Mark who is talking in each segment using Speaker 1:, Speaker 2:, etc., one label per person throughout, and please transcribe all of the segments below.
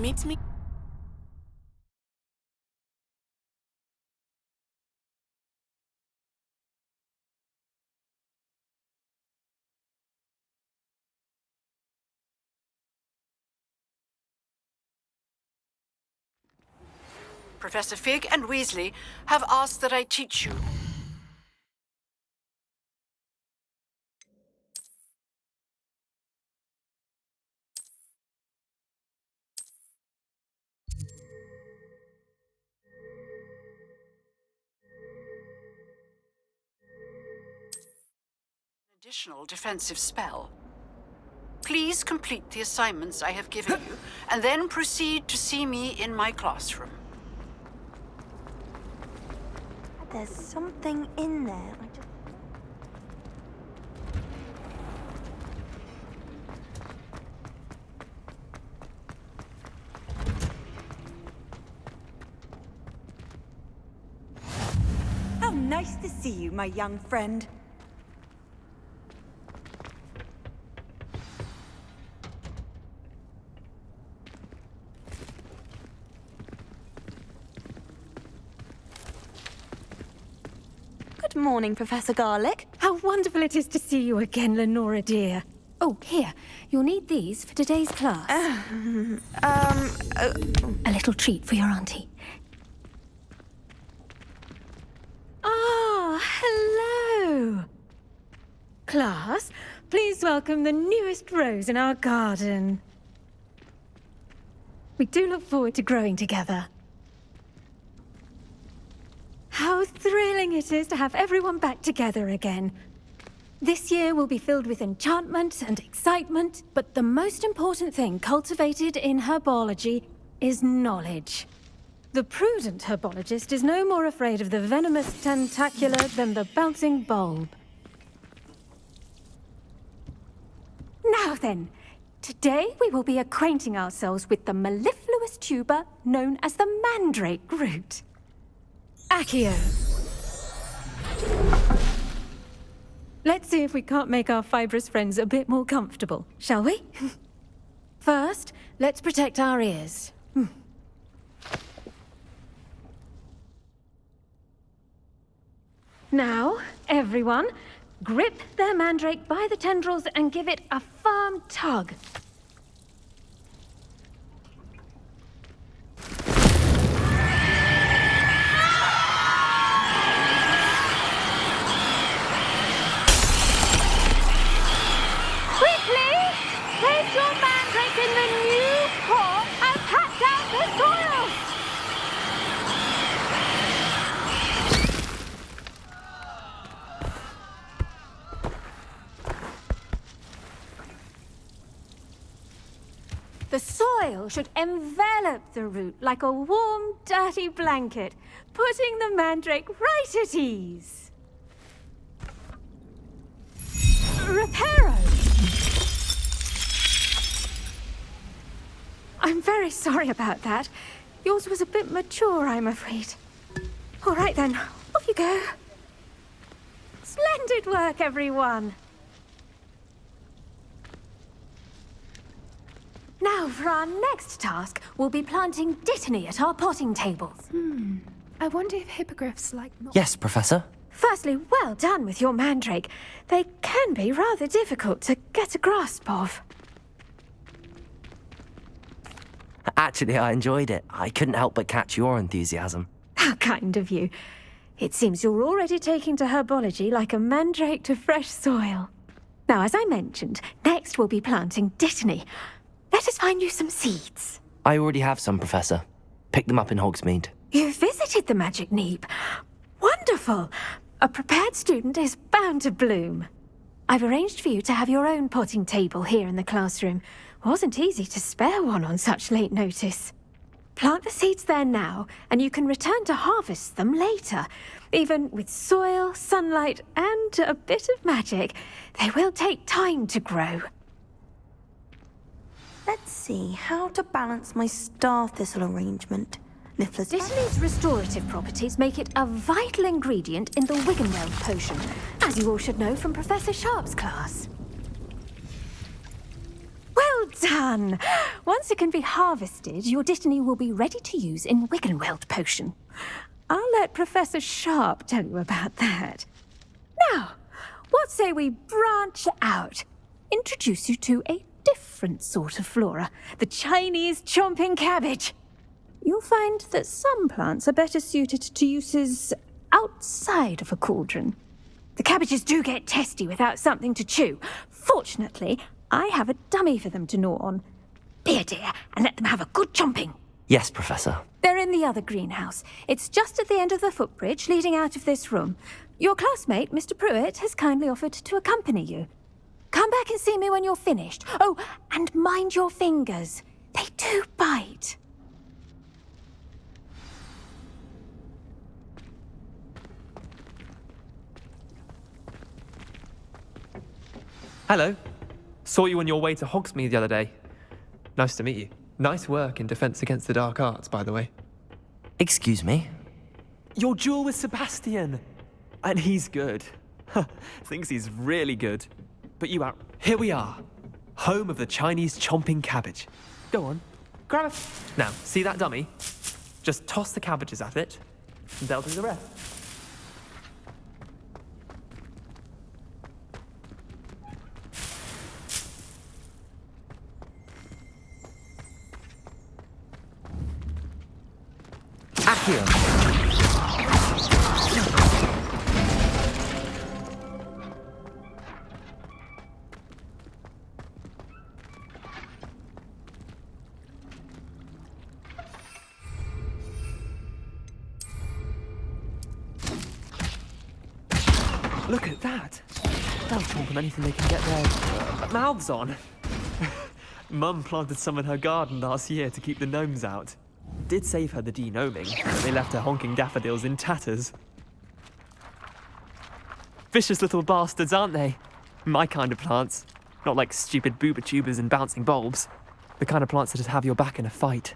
Speaker 1: Meet me.
Speaker 2: Professor Fig and Weasley have asked that I teach you. Additional defensive spell. Please complete the assignments I have given you, and then proceed to see me in my classroom.
Speaker 3: There's something in there.
Speaker 4: How nice to see you, my young friend.
Speaker 3: Good morning, Professor Garlick.
Speaker 5: How wonderful it is to see you again, Lenora dear. Oh, here. You'll need these for today's class. A little treat for your auntie. Ah, hello. Class, please welcome the newest rose in our garden. We do look forward to growing together. How thrilling it is to have everyone back together again. This year will be filled with enchantment and excitement, but the most important thing cultivated in herbology is knowledge. The prudent herbologist is no more afraid of the venomous tentacular than the bouncing bulb. Now then, today we will be acquainting ourselves with the mellifluous tuber known as the mandrake root. Accio. Let's see if we can't make our fibrous friends a bit more comfortable, shall we? First, let's protect our ears. Now, everyone, grip their mandrake by the tendrils and give it a firm tug. Place your mandrake in the new pot and pat down the soil! The soil should envelop the root like a warm, dirty blanket, putting the mandrake right at ease. Reparo! I'm very sorry about that. Yours was a bit mature, I'm afraid. All right then, off you go. Splendid work, everyone. Now, for our next task, we'll be planting dittany at our potting tables.
Speaker 1: I wonder if hippogriffs like...
Speaker 6: Yes, Professor.
Speaker 5: Firstly, well done with your mandrake. They can be rather difficult to get a grasp of.
Speaker 6: Actually, I enjoyed it. I couldn't help but catch your enthusiasm.
Speaker 5: How kind of you. It seems you're already taking to herbology like a mandrake to fresh soil. Now, as I mentioned, next we'll be planting dittany. Let us find you some seeds.
Speaker 6: I already have some, Professor. Picked them up in Hogsmeade.
Speaker 5: You visited the Magic Neep. Wonderful. A prepared student is bound to bloom. I've arranged for you to have your own potting table here in the classroom. Wasn't easy to spare one on such late notice. Plant the seeds there now, and you can return to harvest them later. Even with soil, sunlight, and a bit of magic, they will take time to grow.
Speaker 3: Let's see how to balance my star thistle arrangement.
Speaker 5: Dittany's restorative properties make it a vital ingredient in the Wiggenweld potion, as you all should know from Professor Sharp's class. Well done. Once it can be harvested, your Dittany will be ready to use in Wiggenweld potion. I'll let Professor Sharp tell you about that. Now, what say we branch out? Introduce you to a different sort of flora, the Chinese chomping cabbage. You'll find that some plants are better suited to uses outside of a cauldron. The cabbages do get testy without something to chew. Fortunately, I have a dummy for them to gnaw on. Be a dear and let them have a good chomping.
Speaker 6: Yes, Professor.
Speaker 5: They're in the other greenhouse. It's just at the end of the footbridge leading out of this room. Your classmate, Mr. Pruitt, has kindly offered to accompany you. Come back and see me when you're finished. Oh, and mind your fingers. They do bite.
Speaker 7: Hello. Saw you on your way to Hogsmeade the other day. Nice to meet you. Nice work in Defense Against the Dark Arts, by the way.
Speaker 6: Excuse me?
Speaker 7: Your duel with Sebastian! And he's good. Thinks he's really good. But you out. Here we are. Home of the Chinese chomping cabbage. Go on. Grab it. Now, see that dummy? Just toss the cabbages at it, and they'll do the rest.
Speaker 6: Accio.
Speaker 7: Look at that. They'll chomp on anything they can get their mouths on. Mum planted some in her garden last year to keep the gnomes out. Did save her the de-gnoming, but they left her honking daffodils in tatters. Vicious little bastards, aren't they? My kind of plants. Not like stupid booba tubers and bouncing bulbs. The kind of plants that just have your back in a fight.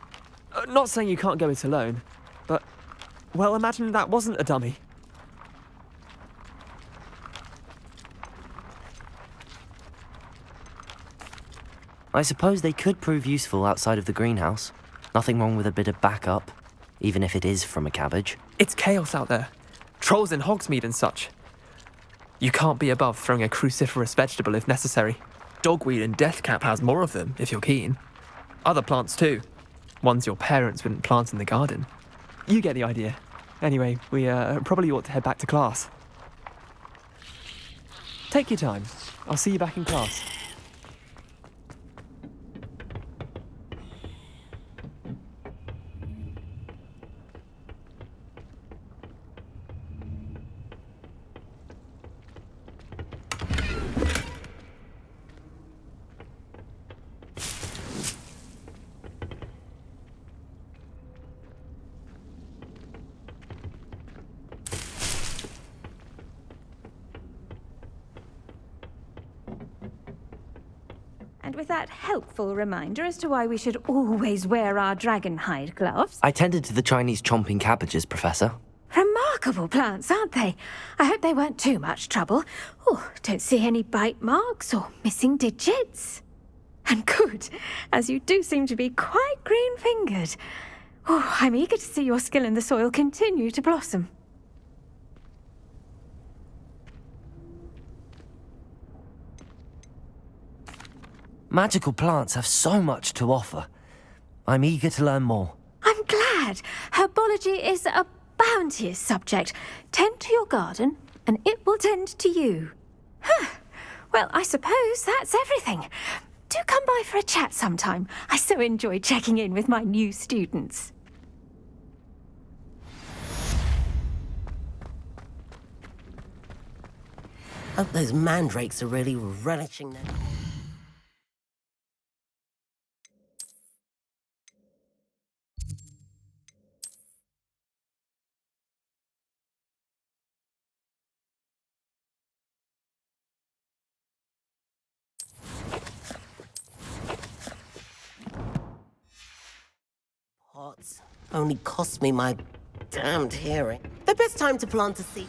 Speaker 7: Not saying you can't go it alone, but, well, imagine that wasn't a dummy.
Speaker 6: I suppose they could prove useful outside of the greenhouse. Nothing wrong with a bit of backup, even if it is from a cabbage.
Speaker 7: It's chaos out there. Trolls in Hogsmeade and such. You can't be above throwing a cruciferous vegetable if necessary. Dogweed and deathcap has more of them, if you're keen. Other plants too. Ones your parents wouldn't plant in the garden. You get the idea. Anyway, we probably ought to head back to class. Take your time. I'll see you back in class.
Speaker 5: And with that helpful reminder as to why we should always wear our dragon hide gloves.
Speaker 6: I tended to the Chinese chomping cabbages, Professor.
Speaker 5: Remarkable plants, aren't they? I hope they weren't too much trouble. Oh, don't see any bite marks or missing digits. And good, as you do seem to be quite green-fingered. Oh, I'm eager to see your skill in the soil continue to blossom.
Speaker 6: Magical plants have so much to offer. I'm eager to learn more.
Speaker 5: I'm glad. Herbology is a bounteous subject. Tend to your garden, and it will tend to you. Well, I suppose that's everything. Do come by for a chat sometime. I so enjoy checking in with my new students.
Speaker 8: Hope those mandrakes are really relishing them. Pots only cost me my damned hearing. The best time to plant a seed.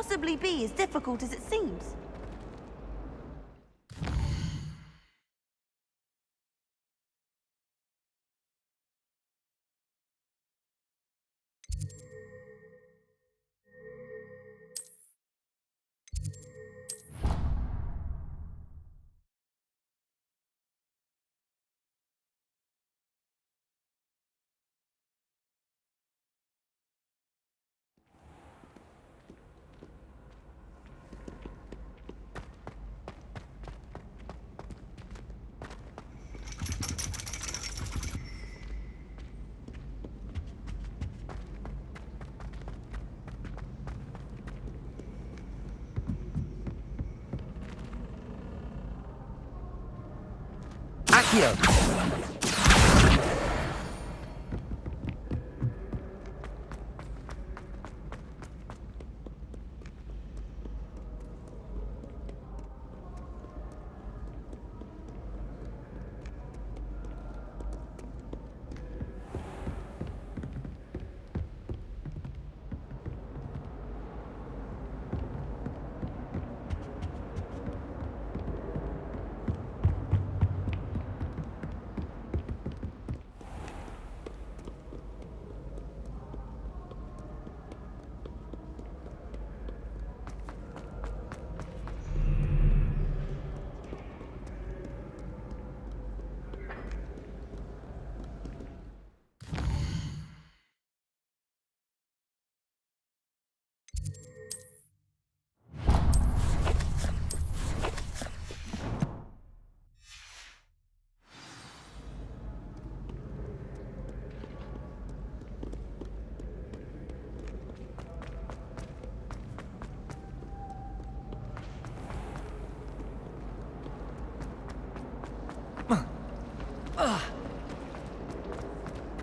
Speaker 3: possibly be as difficult as it seems.
Speaker 6: Accio!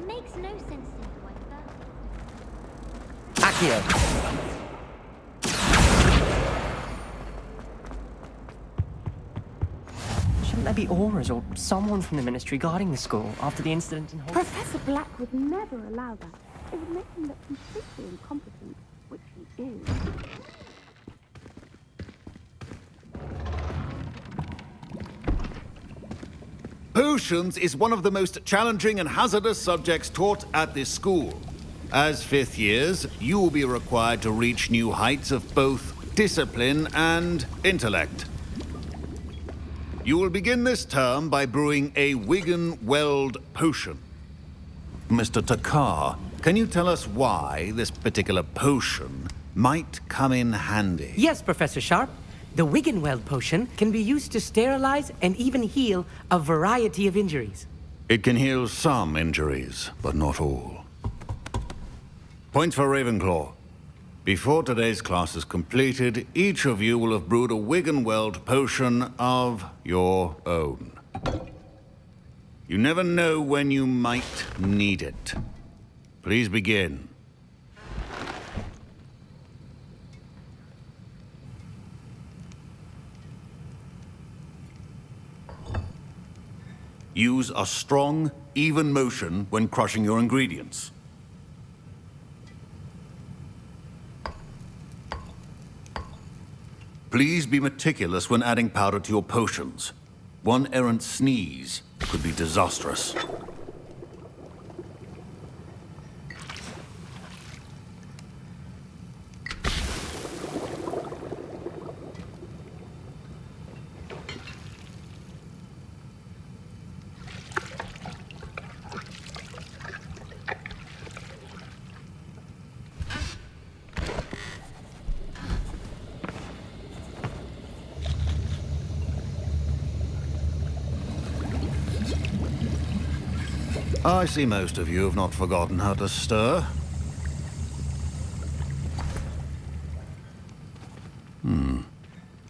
Speaker 9: Makes no sense to me, however.
Speaker 6: Accio!
Speaker 10: Shouldn't there be aurors or someone from the ministry guarding the school after the incident in Hogwarts?
Speaker 9: Professor Black would never allow that. It would make him look completely incompetent, which he is.
Speaker 11: Potions is one of the most challenging and hazardous subjects taught at this school. As fifth years, you will be required to reach new heights of both discipline and intellect. You will begin this term by brewing a Wiggenweld potion. Mr. Takar, can you tell us why this particular potion might come in handy?
Speaker 12: Yes, Professor Sharp. The Wiggenweld potion can be used to sterilize and even heal a variety of injuries.
Speaker 11: It can heal some injuries, but not all. Points for Ravenclaw. Before today's class is completed, each of you will have brewed a Wiggenweld potion of your own. You never know when you might need it. Please begin. Use a strong, even motion when crushing your ingredients. Please be meticulous when adding powder to your potions. One errant sneeze could be disastrous. I see most of you have not forgotten how to stir.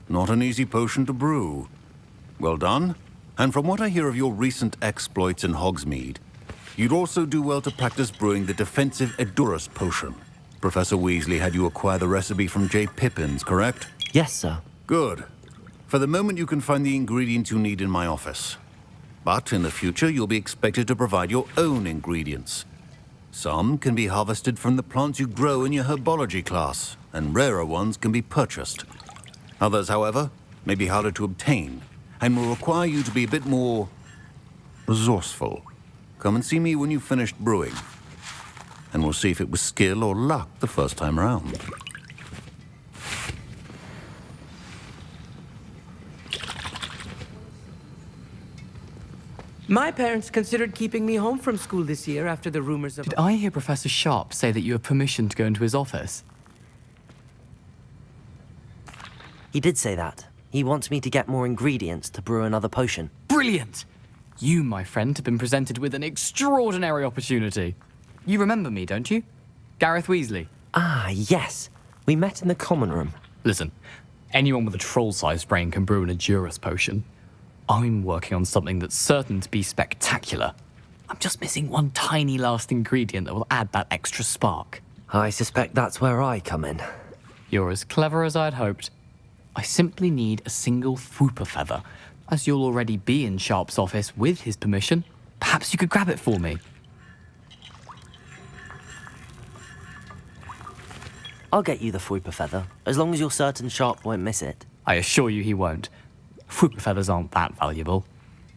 Speaker 11: Not an easy potion to brew. Well done. And from what I hear of your recent exploits in Hogsmeade, you'd also do well to practice brewing the defensive Edurus potion. Professor Weasley had you acquire the recipe from J. Pippins, correct?
Speaker 6: Yes, sir.
Speaker 11: Good. For the moment, you can find the ingredients you need in my office. But in the future, you'll be expected to provide your own ingredients. Some can be harvested from the plants you grow in your herbology class, and rarer ones can be purchased. Others, however, may be harder to obtain, and will require you to be a bit more resourceful. Come and see me when you've finished brewing, and we'll see if it was skill or luck the first time around.
Speaker 12: My parents considered keeping me home from school this year after the rumors of...
Speaker 13: Did I hear Professor Sharp say that you have permission to go into his office?
Speaker 6: He did say that. He wants me to get more ingredients to brew another potion.
Speaker 13: Brilliant! You, my friend, have been presented with an extraordinary opportunity. You remember me, don't you? Gareth Weasley.
Speaker 6: Ah, yes. We met in the common room.
Speaker 13: Listen, anyone with a troll-sized brain can brew an Hogwarts potion. I'm working on something that's certain to be spectacular. I'm just missing one tiny last ingredient that will add that extra spark.
Speaker 6: I suspect that's where I come in.
Speaker 13: You're as clever as I'd hoped. I simply need a single Fwooper feather. As you'll already be in Sharp's office with his permission, perhaps you could grab it for me.
Speaker 6: I'll get you the Fwooper feather, as long as you're certain Sharp won't miss it.
Speaker 13: I assure you he won't. Fwooper feathers aren't that valuable.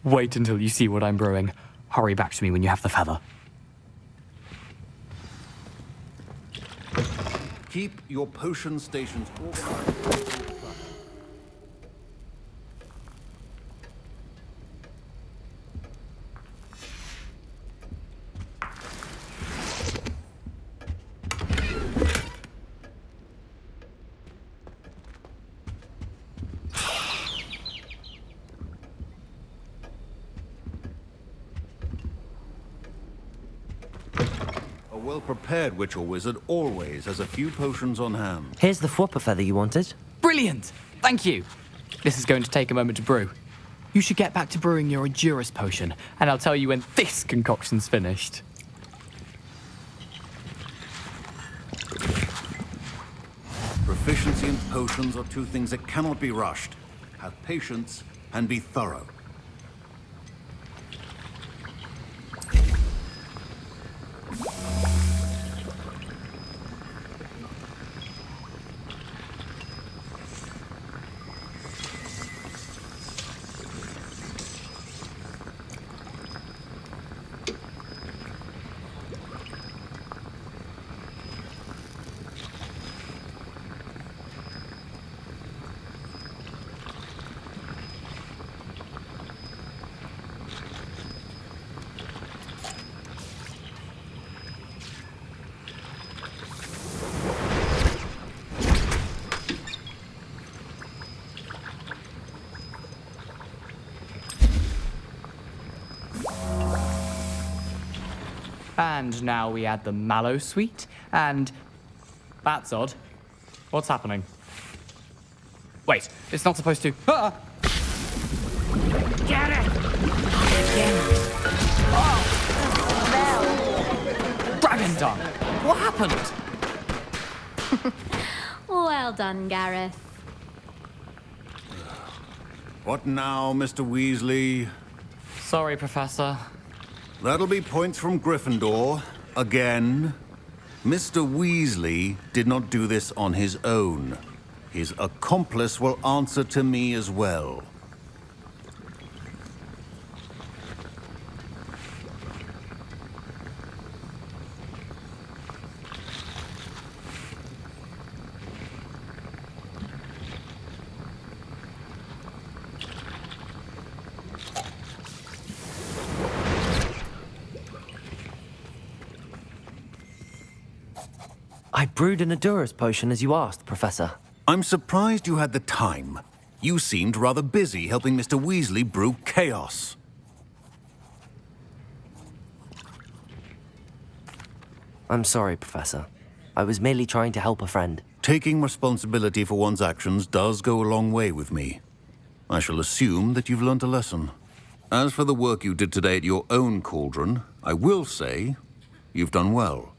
Speaker 13: Wait until you see what I'm brewing. Hurry back to me when you have the feather.
Speaker 11: Keep your potion stations organized. A well-prepared witch or wizard always has a few potions on hand.
Speaker 6: Here's the Fwooper feather you wanted.
Speaker 13: Brilliant! Thank you. This is going to take a moment to brew. You should get back to brewing your Hogwarts potion, and I'll tell you when this concoction's finished.
Speaker 11: Proficiency in potions are two things that cannot be rushed. Have patience and be thorough.
Speaker 13: And now we add the mallow sweet, and... That's odd. What's happening? Wait, it's not supposed to... Ah!
Speaker 12: Get it!
Speaker 13: Dragon dung! What happened?
Speaker 14: Well done, Gareth.
Speaker 11: What now, Mr. Weasley?
Speaker 13: Sorry, Professor.
Speaker 11: That'll be points from Gryffindor. Again. Mr. Weasley did not do this on his own. His accomplice will answer to me as well.
Speaker 6: I brewed an Hogwarts potion as you asked, Professor.
Speaker 11: I'm surprised you had the time. You seemed rather busy helping Mr. Weasley brew chaos.
Speaker 6: I'm sorry, Professor. I was merely trying to help a friend.
Speaker 11: Taking responsibility for one's actions does go a long way with me. I shall assume that you've learnt a lesson. As for the work you did today at your own cauldron, I will say you've done well.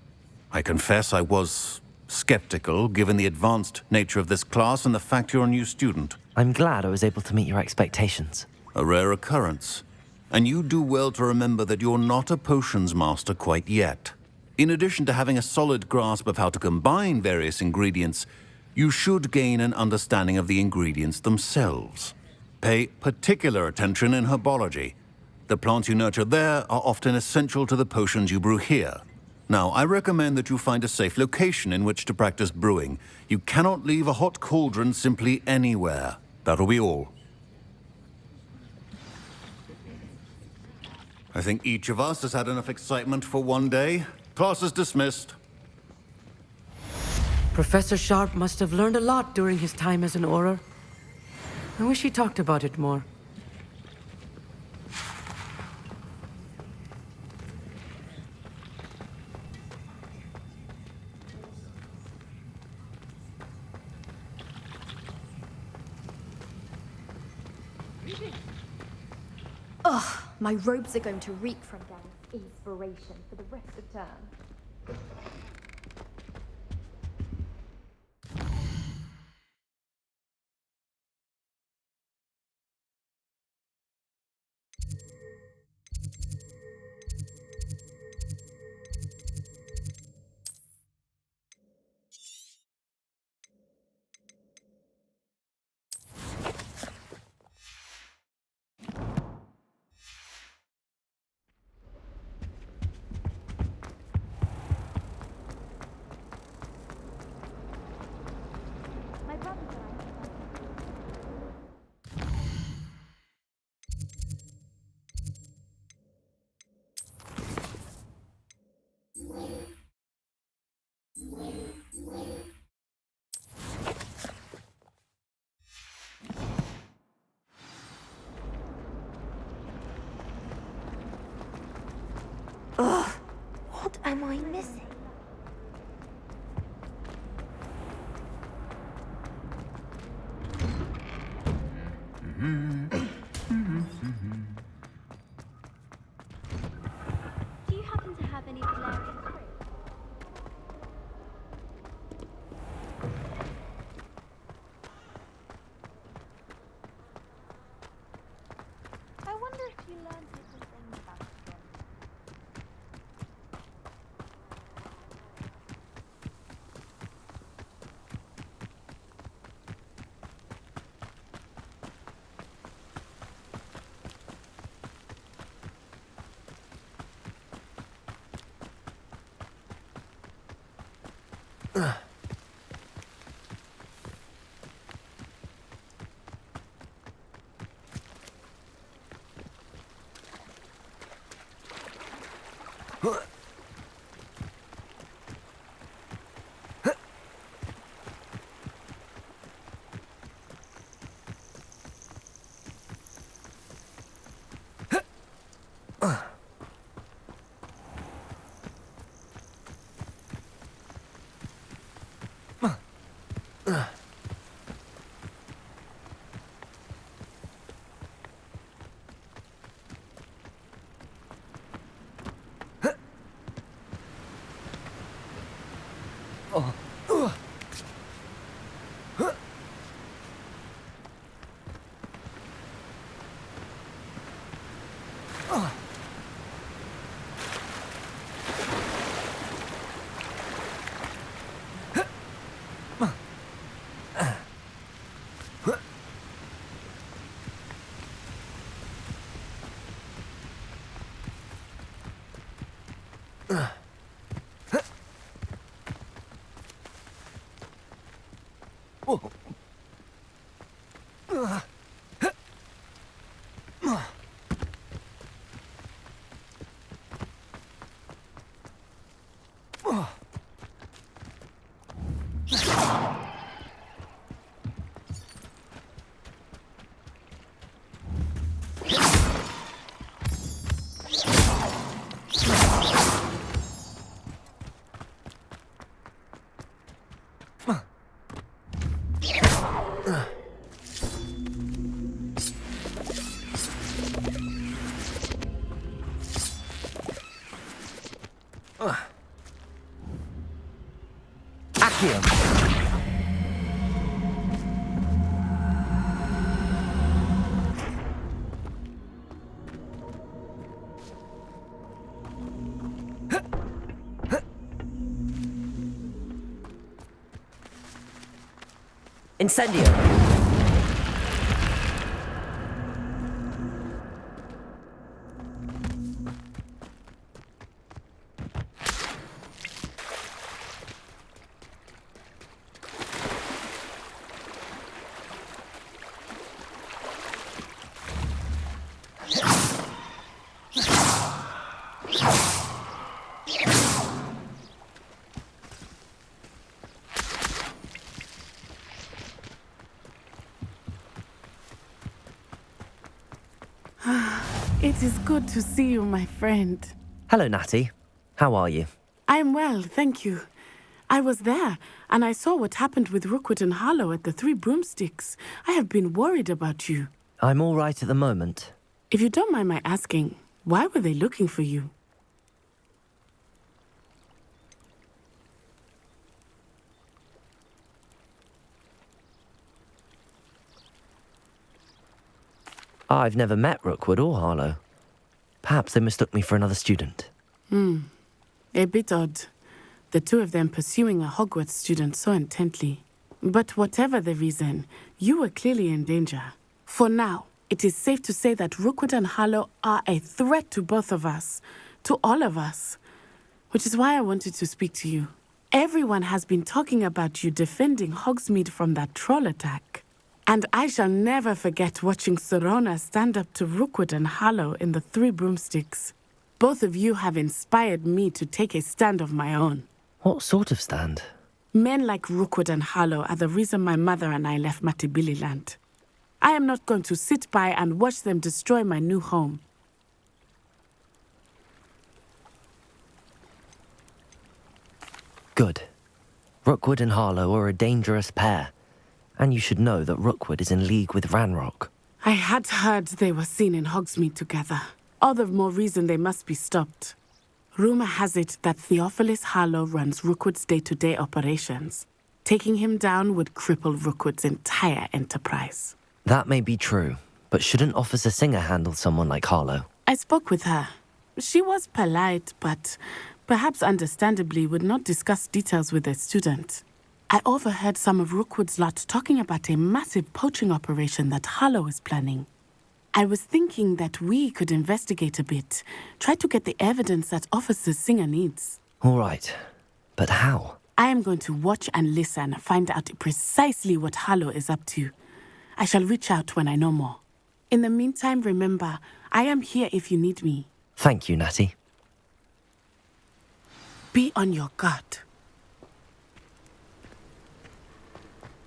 Speaker 11: I confess I was skeptical, given the advanced nature of this class and the fact you're a new student.
Speaker 6: I'm glad I was able to meet your expectations.
Speaker 11: A rare occurrence. And you do well to remember that you're not a potions master quite yet. In addition to having a solid grasp of how to combine various ingredients, you should gain an understanding of the ingredients themselves. Pay particular attention in herbology. The plants you nurture there are often essential to the potions you brew here. Now, I recommend that you find a safe location in which to practice brewing. You cannot leave a hot cauldron simply anywhere. That'll be all. I think each of us has had enough excitement for one day. Class is dismissed.
Speaker 12: Professor Sharp must have learned a lot during his time as an Auror. I wish he talked about it more.
Speaker 15: Ugh, my robes are going to reek from Gareth's inspiration for the rest of term.
Speaker 3: Ugh, what am I missing?
Speaker 15: Do you happen to have any Valerian fruit? I wonder if you learned little things about them.
Speaker 6: Incendio!
Speaker 16: It is good to see you, my friend.
Speaker 6: Hello, Natty. How are you?
Speaker 16: I am well, thank you. I was there, and I saw what happened with Rookwood and Harlow at the Three Broomsticks. I have been worried about you.
Speaker 6: I'm all right at the moment.
Speaker 16: If you don't mind my asking, why were they looking for you?
Speaker 6: I've never met Rookwood or Harlow. Perhaps they mistook me for another student.
Speaker 16: A bit odd. The two of them pursuing a Hogwarts student so intently. But whatever the reason, you were clearly in danger. For now, it is safe to say that Rookwood and Harlow are a threat to both of us. To all of us. Which is why I wanted to speak to you. Everyone has been talking about you defending Hogsmeade from that troll attack. And I shall never forget watching Serona stand up to Rookwood and Harlow in the Three Broomsticks. Both of you have inspired me to take a stand of my own.
Speaker 6: What sort of stand?
Speaker 16: Men like Rookwood and Harlow are the reason my mother and I left Matabeleland. I am not going to sit by and watch them destroy my new home.
Speaker 6: Good. Rookwood and Harlow are a dangerous pair. And you should know that Rookwood is in league with Ranrock.
Speaker 16: I had heard they were seen in Hogsmeade together. All the more reason they must be stopped. Rumor has it that Theophilus Harlow runs Rookwood's day-to-day operations. Taking him down would cripple Rookwood's entire enterprise.
Speaker 6: That may be true, but shouldn't Officer Singer handle someone like Harlow?
Speaker 16: I spoke with her. She was polite, but perhaps understandably would not discuss details with a student. I overheard some of Rookwood's lot talking about a massive poaching operation that Harlow is planning. I was thinking that we could investigate a bit, try to get the evidence that Officer Singer needs.
Speaker 6: All right, but how?
Speaker 16: I am going to watch and listen, find out precisely what Harlow is up to. I shall reach out when I know more. In the meantime, remember, I am here if you need me.
Speaker 6: Thank you, Natty.
Speaker 16: Be on your guard.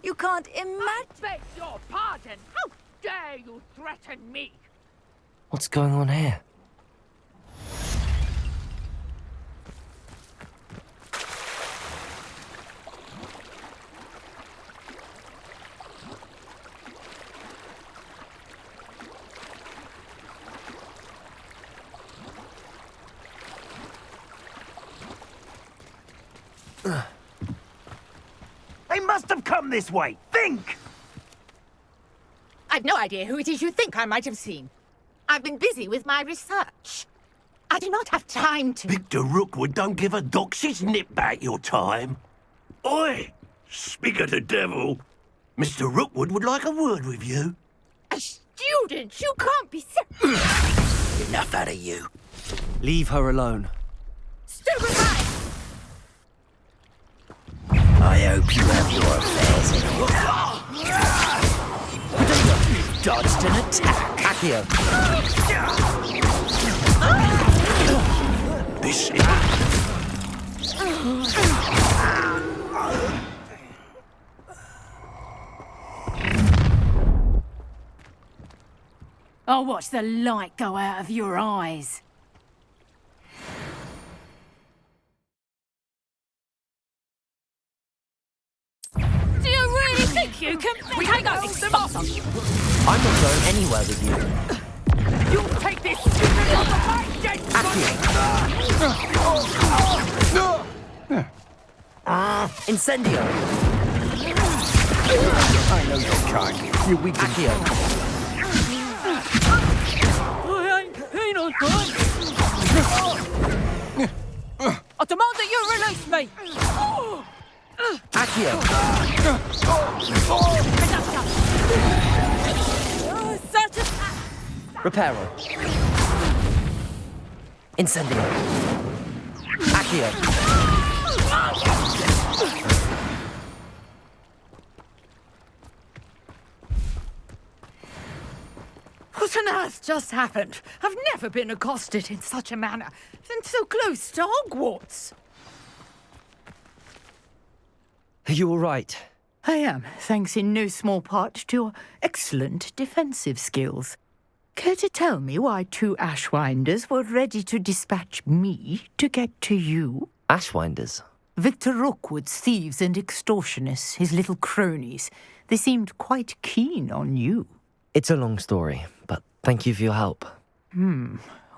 Speaker 4: You can't imagine.
Speaker 17: I beg your pardon. How dare you threaten me?
Speaker 6: What's going on here?
Speaker 18: They must have come this way. Think!
Speaker 17: I've no idea who it is you think I might have seen. I've been busy with my research. I do not have time to...
Speaker 18: Victor Rookwood don't give a dox's nip back your time. Oi! Speak of the devil. Mr. Rookwood would like a word with you.
Speaker 17: A student? You can't be serious.
Speaker 18: Enough out of you.
Speaker 6: Leave her alone.
Speaker 17: Stupefy!
Speaker 18: I hope you have your affairs in order. You dodged an attack.
Speaker 6: Accio.
Speaker 18: This is...
Speaker 17: I'll watch the light go out of your eyes. Do you really think you can... We can't go fast on you.
Speaker 6: I'm not going anywhere with you.
Speaker 17: You'll take this stupid on the back,
Speaker 6: Incendio!
Speaker 18: I know your kind. You weak
Speaker 6: Accio.
Speaker 17: I ain't on time. I demand that you release me.
Speaker 6: Accio! Reparo. Incendio. Accio.
Speaker 17: What on earth just happened? I've never been accosted in such a manner, and so close to Hogwarts.
Speaker 6: Are you all right?
Speaker 17: I am, thanks in no small part to your excellent defensive skills. Care to tell me why 2 Ashwinders were ready to dispatch me to get to you?
Speaker 6: Ashwinders?
Speaker 17: Victor Rookwood's thieves and extortionists, his little cronies. They seemed quite keen on you.
Speaker 6: It's a long story, but thank you for your help.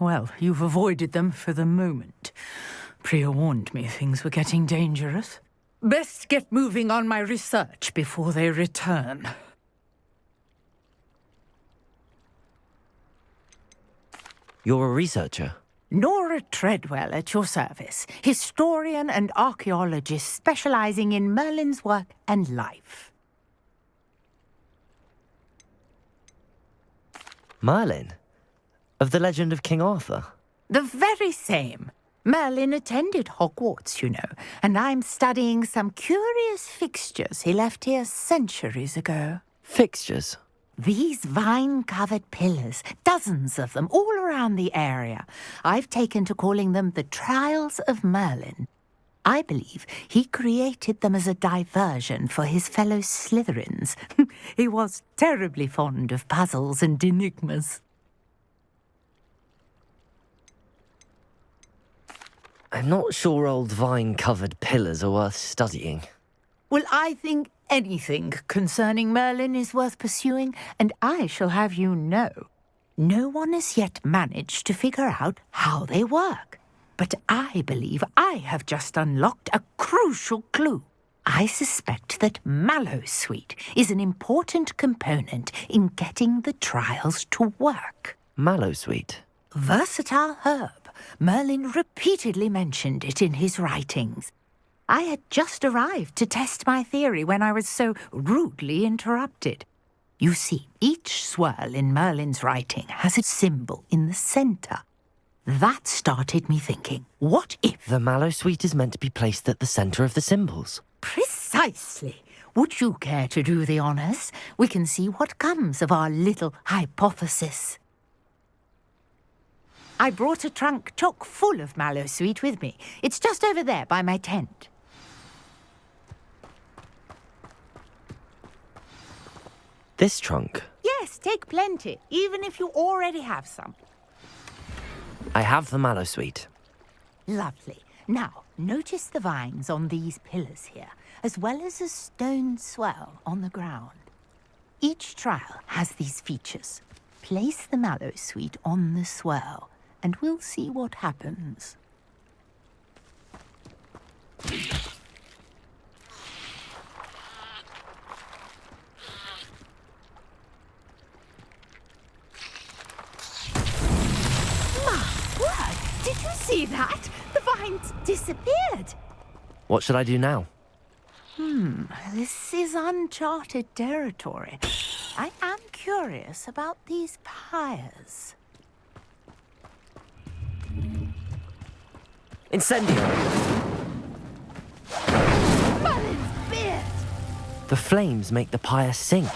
Speaker 17: Well, you've avoided them for the moment. Priya warned me things were getting dangerous. Best get moving on my research before they return.
Speaker 6: You're a researcher?
Speaker 17: Nora Treadwell at your service, historian and archaeologist specializing in Merlin's work and life.
Speaker 6: Merlin? Of the legend of King Arthur?
Speaker 17: The very same. Merlin attended Hogwarts, you know, and I'm studying some curious fixtures he left here centuries ago.
Speaker 6: Fixtures?
Speaker 17: These vine-covered pillars, dozens of them, all around the area. I've taken to calling them the Trials of Merlin. I believe he created them as a diversion for his fellow Slytherins. He was terribly fond of puzzles and enigmas.
Speaker 6: I'm not sure old vine-covered pillars are worth studying.
Speaker 17: Well, I think anything concerning Merlin is worth pursuing, and I shall have you know. No one has yet managed to figure out how they work. But I believe I have just unlocked a crucial clue. I suspect that Mallowsweet is an important component in getting the trials to work.
Speaker 6: Mallowsweet?
Speaker 17: Versatile herb. Merlin repeatedly mentioned it in his writings. I had just arrived to test my theory when I was so rudely interrupted. You see, each swirl in Merlin's writing has a symbol in the centre. That started me thinking, what if...
Speaker 6: The Mallowsweet is meant to be placed at the centre of the symbols.
Speaker 17: Precisely. Would you care to do the honours? We can see what comes of our little hypothesis. I brought a trunk chock full of Mallowsweet with me. It's just over there by my tent.
Speaker 6: This trunk?
Speaker 17: Yes, take plenty, even if you already have some.
Speaker 6: I have the Mallowsweet.
Speaker 17: Lovely. Now, notice the vines on these pillars here, as well as a stone swell on the ground. Each trial has these features. Place the Mallowsweet on the swell, and we'll see what happens. Did you see that? The vines disappeared.
Speaker 6: What should I do now?
Speaker 17: This is uncharted territory. I am curious about these pyres.
Speaker 6: Incendio!
Speaker 17: Merlin's beard!
Speaker 6: The flames make the pyre sink.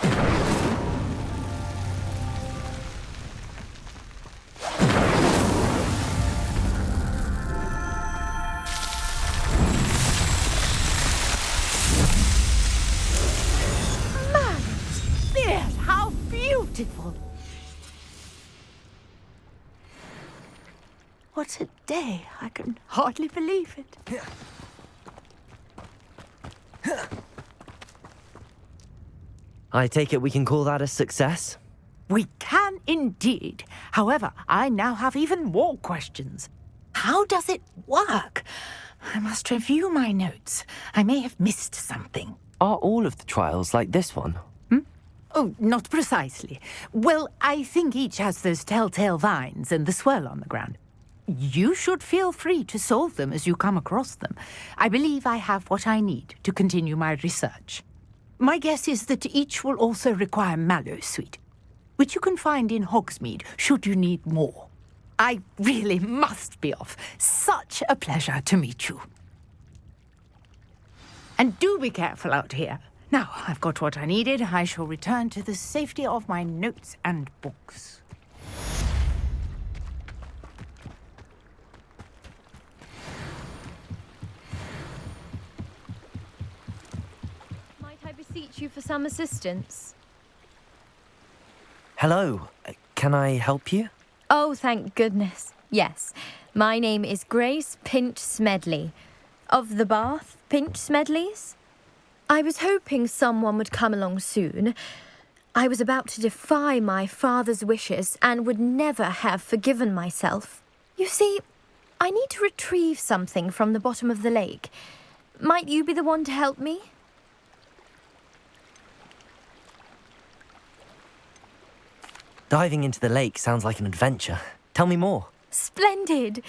Speaker 17: Beautiful. What a day. I can hardly believe it.
Speaker 6: I take it we can call that a success?
Speaker 17: We can indeed. However, I now have even more questions. How does it work? I must review my notes. I may have missed something.
Speaker 6: Are all of the trials like this one?
Speaker 17: Oh, not precisely. Well, I think each has those telltale vines and the swirl on the ground. You should feel free to solve them as you come across them. I believe I have what I need to continue my research. My guess is that each will also require Mallowsweet. which you can find in Hogsmeade should you need more. I really must be off. Such a pleasure to meet you. And do be careful out here. Now, I've got what I needed. I shall return to the safety of my notes and books.
Speaker 15: Might I beseech you for some assistance?
Speaker 6: Hello. Can I help you?
Speaker 15: Oh, thank goodness. Yes. My name is Grace Pinch Smedley. Of the Bath Pinch Smedleys? I was hoping someone would come along soon. I was about to defy my father's wishes and would never have forgiven myself. You see, I need to retrieve something from the bottom of the lake. Might you be the one to help me?
Speaker 6: Diving into the lake sounds like an adventure. Tell me more.
Speaker 15: Splendid!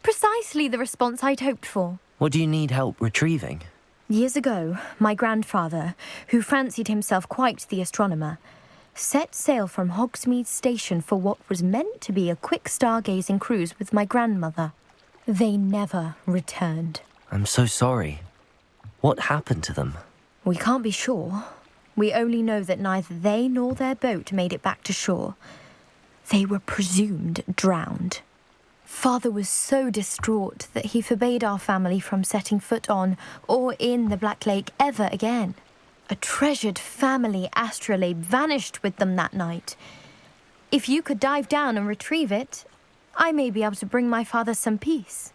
Speaker 15: Precisely the response I'd hoped for.
Speaker 6: What do you need help retrieving?
Speaker 15: Years ago, my grandfather, who fancied himself quite the astronomer, set sail from Hogsmeade Station for what was meant to be a quick stargazing cruise with my grandmother. They never returned.
Speaker 6: I'm so sorry. What happened to them?
Speaker 15: We can't be sure. We only know that neither they nor their boat made it back to shore. They were presumed drowned. Father was so distraught that he forbade our family from setting foot on or in the Black Lake ever again. A treasured family astrolabe vanished with them that night. If you could dive down and retrieve it, I may be able to bring my father some peace.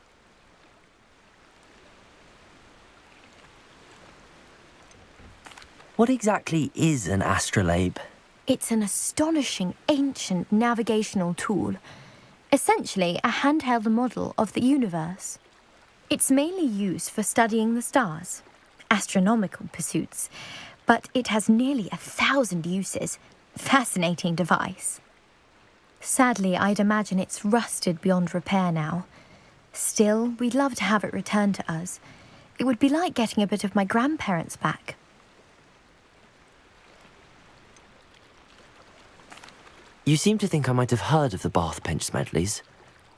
Speaker 6: What exactly is an astrolabe?
Speaker 15: It's an astonishing ancient navigational tool. Essentially, a handheld model of the universe. It's mainly used for studying the stars, astronomical pursuits, but it has nearly 1,000 uses. Fascinating device. Sadly, I'd imagine it's rusted beyond repair now. Still, we'd love to have it returned to us. It would be like getting a bit of my grandparents back.
Speaker 6: You seem to think I might have heard of the Bath Pinch Smedleys.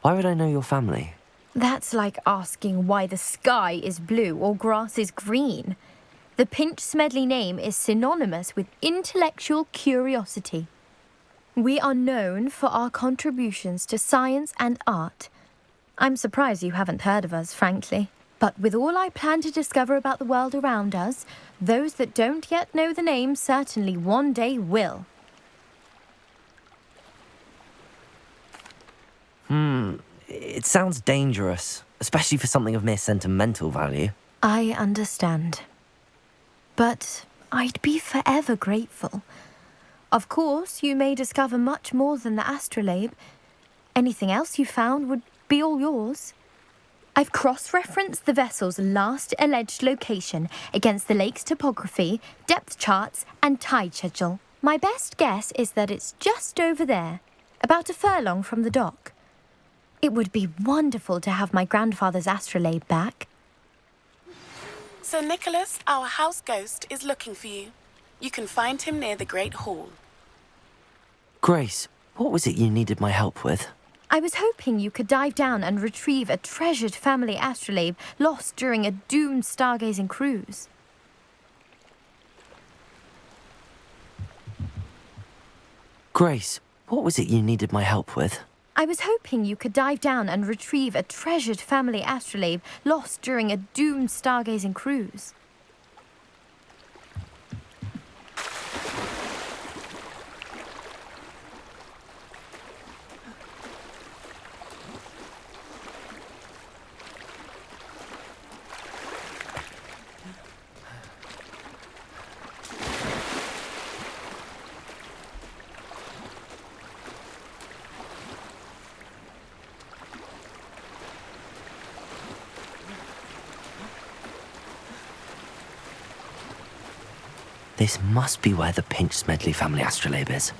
Speaker 6: Why would I know your family?
Speaker 15: That's like asking why the sky is blue or grass is green. The Pinch Smedley name is synonymous with intellectual curiosity. We are known for our contributions to science and art. I'm surprised you haven't heard of us, frankly. But with all I plan to discover about the world around us, those that don't yet know the name certainly one day will.
Speaker 6: It sounds dangerous, especially for something of mere sentimental value.
Speaker 15: I understand. But I'd be forever grateful. Of course, you may discover much more than the astrolabe. Anything else you found would be all yours. I've cross-referenced the vessel's last alleged location against the lake's topography, depth charts, and tide schedule. My best guess is that it's just over there, about a furlong from the dock. It would be wonderful to have my grandfather's astrolabe back.
Speaker 19: Sir Nicholas, our house ghost, is looking for you. You can find him near the Great Hall.
Speaker 6: Grace, what was it you needed my help with?
Speaker 15: I was hoping you could dive down and retrieve a treasured family astrolabe lost during a doomed stargazing cruise.
Speaker 6: Grace, what was it you needed my help with?
Speaker 15: I was hoping you could dive down and retrieve a treasured family astrolabe lost during a doomed stargazing cruise.
Speaker 6: This must be where the Pinch Smedley family astrolabe is.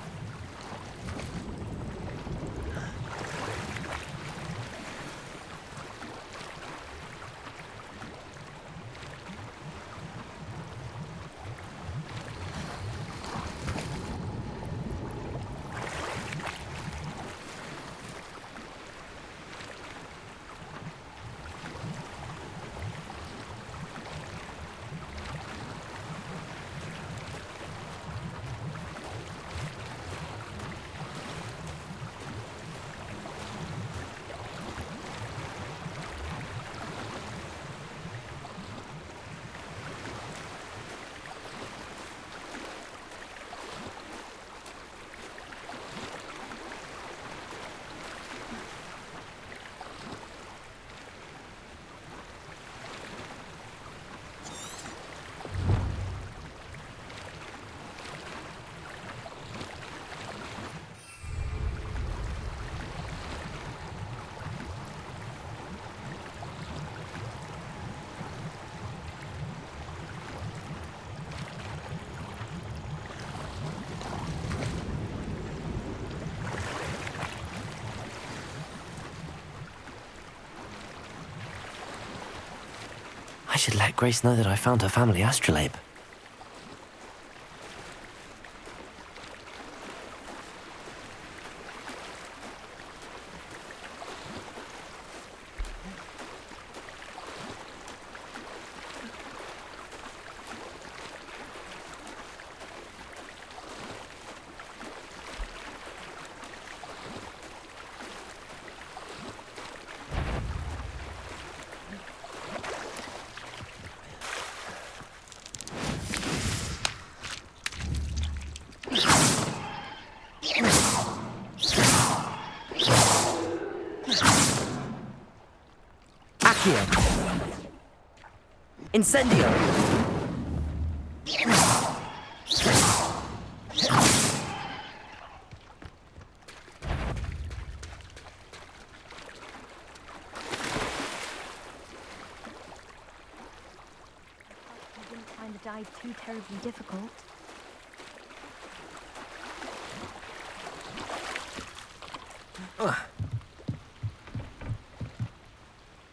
Speaker 6: I should let Grace know that I found her family astrolabe. Incendio!
Speaker 15: I didn't find the dive too terribly difficult.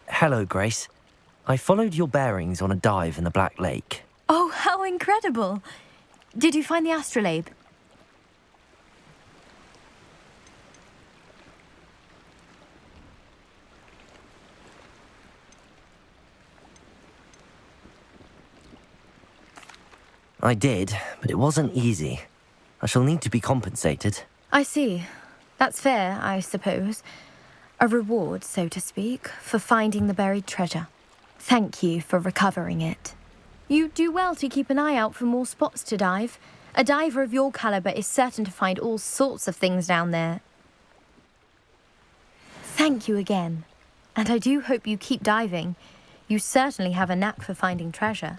Speaker 6: Hello, Grace. I followed your bearings on a dive in the Black Lake.
Speaker 15: Oh, how incredible! Did you find the astrolabe?
Speaker 6: I did, but it wasn't easy. I shall need to be compensated.
Speaker 15: I see. That's fair, I suppose. A reward, so to speak, for finding the buried treasure. Thank you for recovering it. You do well to keep an eye out for more spots to dive. A diver of your caliber is certain to find all sorts of things down there. Thank you again. And I do hope you keep diving. You certainly have a knack for finding treasure.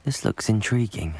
Speaker 6: This looks intriguing.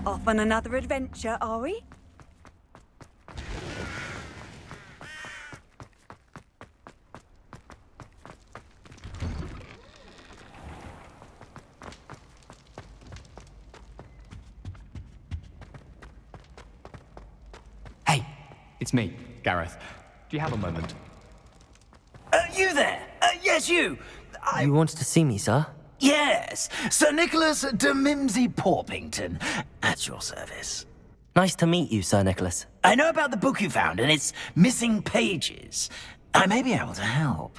Speaker 4: Off on another adventure, are we?
Speaker 13: Hey, it's me, Gareth. Do you have a moment?
Speaker 20: You there? Yes, you.
Speaker 6: You wanted to see me, sir?
Speaker 20: Yes, Sir Nicholas de Mimsy Porpington, at your service.
Speaker 6: Nice to meet you, Sir Nicholas.
Speaker 20: I know about the book you found and its missing pages. I may be able to help.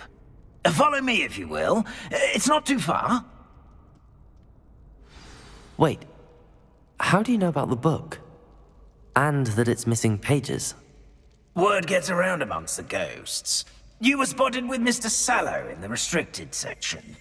Speaker 20: Follow me, if you will. It's not too far.
Speaker 6: Wait, how do you know about the book? And that it's missing pages?
Speaker 20: Word gets around amongst the ghosts. You were spotted with Mr. Sallow in the restricted section.